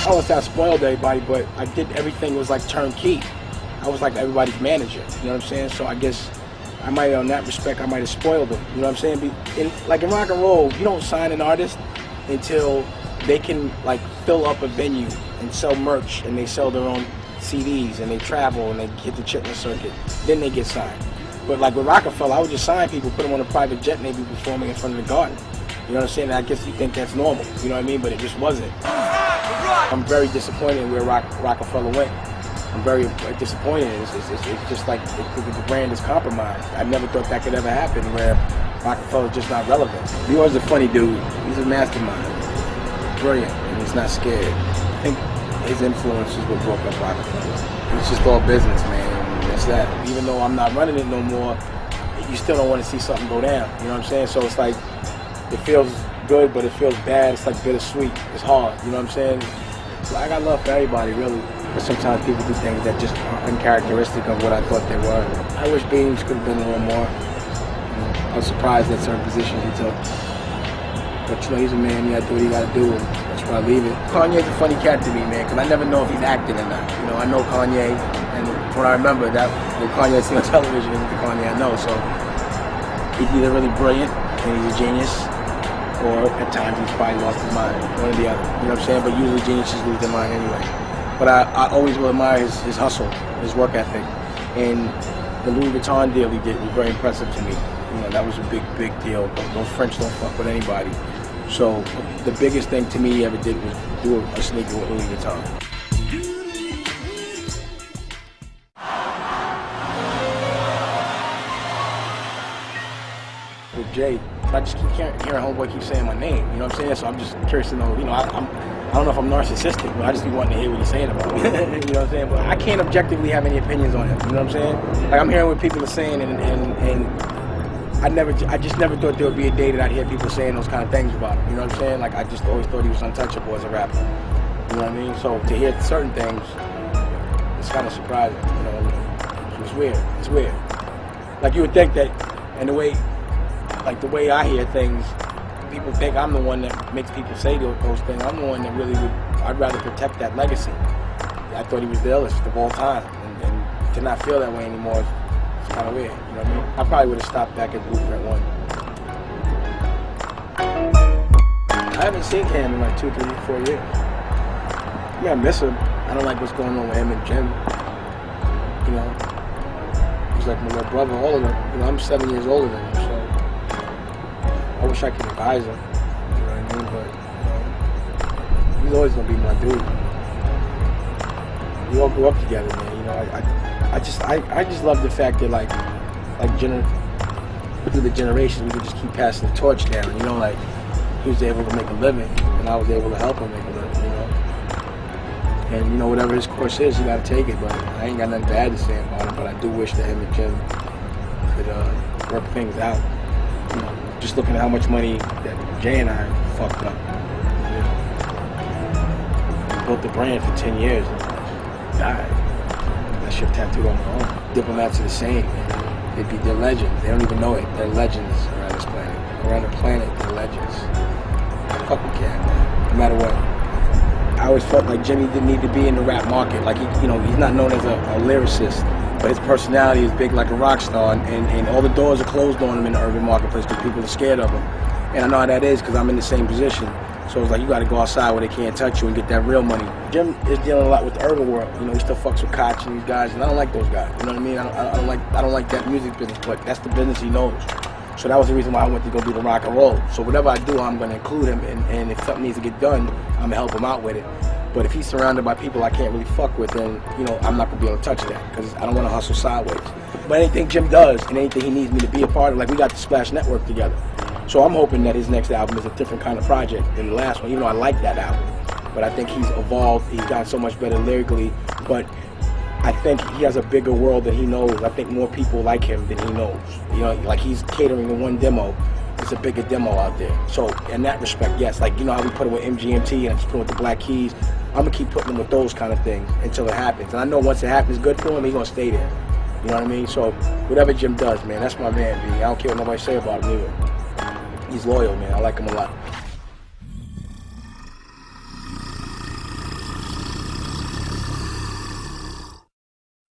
I won't say I spoiled everybody, but I did everything was like turnkey. I was like everybody's manager, you know what I'm saying? So I guess I might, on that respect, I might have spoiled them, you know what I'm saying? Like in rock and roll, you don't sign an artist until they can like fill up a venue and sell merch, and they sell their own CDs, and they travel, and they hit the chitlin circuit. Then they get signed. But like with Rockefeller, I would just sign people, put them on a private jet, and they'd be performing in front of the Garden. You know what I'm saying? I guess you think that's normal, you know what I mean? But it just wasn't. I'm very disappointed in where Rockefeller went. I'm very disappointed. It's just like the brand is compromised. I never thought that could ever happen where Rockefeller's just not relevant. Dior's a funny dude. He's a mastermind. Brilliant, and he's not scared. I think his influence is what broke up Rockefeller. It's just all business, man, and that's that. Even though I'm not running it no more, you still don't want to see something go down, you know what I'm saying? So it's like, it feels good, but it feels bad. It's like bittersweet. It's hard, you know what I'm saying? So I got love for everybody, really. But sometimes people do things that just aren't uncharacteristic of what I thought they were. I wish Beans could have been a little more. I was surprised at certain positions he took. But you know, he's a man, he got to do what he got to do, and that's where I leave it. Kanye's a funny cat to me, man, because I never know if he's acting or not. You know, I know Kanye, and when I remember that, the Kanye I see on television isn't the Kanye I know, so he's either really brilliant, and he's a genius, or at times he's probably lost his mind, one or the other. You know what I'm saying? But usually geniuses lose their mind anyway. But I always will admire his hustle, his work ethic, and the Louis Vuitton deal he did was very impressive to me. You know, that was a big deal. Those French don't fuck with anybody. So the biggest thing to me he ever did was do a sneaker with Louis Vuitton. With Jay, I just keep hearing homeboy keep saying my name, you know what I'm saying? So I'm just curious to know, you know, I don't know if I'm narcissistic, but I just be wanting to hear what he's saying about me. You know what I'm saying? But I can't objectively have any opinions on him, you know what I'm saying? Like I'm hearing what people are saying, and I just never thought there would be a day that I'd hear people saying those kind of things about him, you know what I'm saying? Like I just always thought he was untouchable as a rapper, you know what I mean? So to hear certain things, it's kind of surprising, you know? It's weird, it's weird. Like you would think that, and the way I hear things, people think I'm the one that makes people say those things. I'm the one that really I'd rather protect that legacy. I thought he was the illest of all time, and to not feel that way anymore, it's kind of weird, you know what I mean? I probably would have stopped back at Blueprint 1. I haven't seen Cam in like 2, 3, 4 years. Yeah, I miss him. I don't like what's going on with him and Jim. You know, he's like my little brother, all of them. You know, I'm 7 years older than him, so I wish I could advise him, you know what I mean? But, you know, he's always gonna be my dude. We all grew up together, man, you know, I just love the fact that like through the generations, we could just keep passing the torch down, you know, like he was able to make a living, and I was able to help him make a living, you know? And, you know, whatever his course is, you gotta take it, but I ain't got nothing bad to say about it, but I do wish that him and Jim could work things out, you know? Just looking at how much money that Jay and I fucked up. You know? Built the brand for 10 years and died. That shit tattooed on my arm. Diplomats are the same. They're legends. They don't even know it. They're legends around this planet. Around the planet, they're legends. Fuck with Cam, man. No matter what. I always felt like Jimmy didn't need to be in the rap market. Like, you know, he's not known as a lyricist. But his personality is big like a rock star, and all the doors are closed on him in the urban marketplace because people are scared of him. And I know how that is because I'm in the same position. So it's like you got to go outside where they can't touch you and get that real money. Jim is dealing a lot with the urban world. You know, he still fucks with Koch and these guys, and I don't like those guys. You know what I mean? I don't like that music business, but that's the business he knows. So that was the reason why I went to go do the rock and roll. So whatever I do, I'm going to include him, and if something needs to get done, I'm going to help him out with it. But if he's surrounded by people I can't really fuck with, then, you know, I'm not going to be able to touch that because I don't want to hustle sideways. But anything Jim does and anything he needs me to be a part of, like we got the Splash Network together. So I'm hoping that his next album is a different kind of project than the last one, even though I like that album. But I think he's evolved, he's gotten so much better lyrically, but I think he has a bigger world than he knows. I think more people like him than he knows. You know, like he's catering to one demo. It's a bigger demo out there. So in that respect, yes, like, you know how we put it with MGMT and I just put it with the Black Keys, I'm gonna keep putting him with those kind of things until it happens. And I know once it happens good for him, he's gonna stay there. You know what I mean? So whatever Jim does, man, that's my man, B. I don't care what nobody say about him either. He's loyal, man. I like him a lot.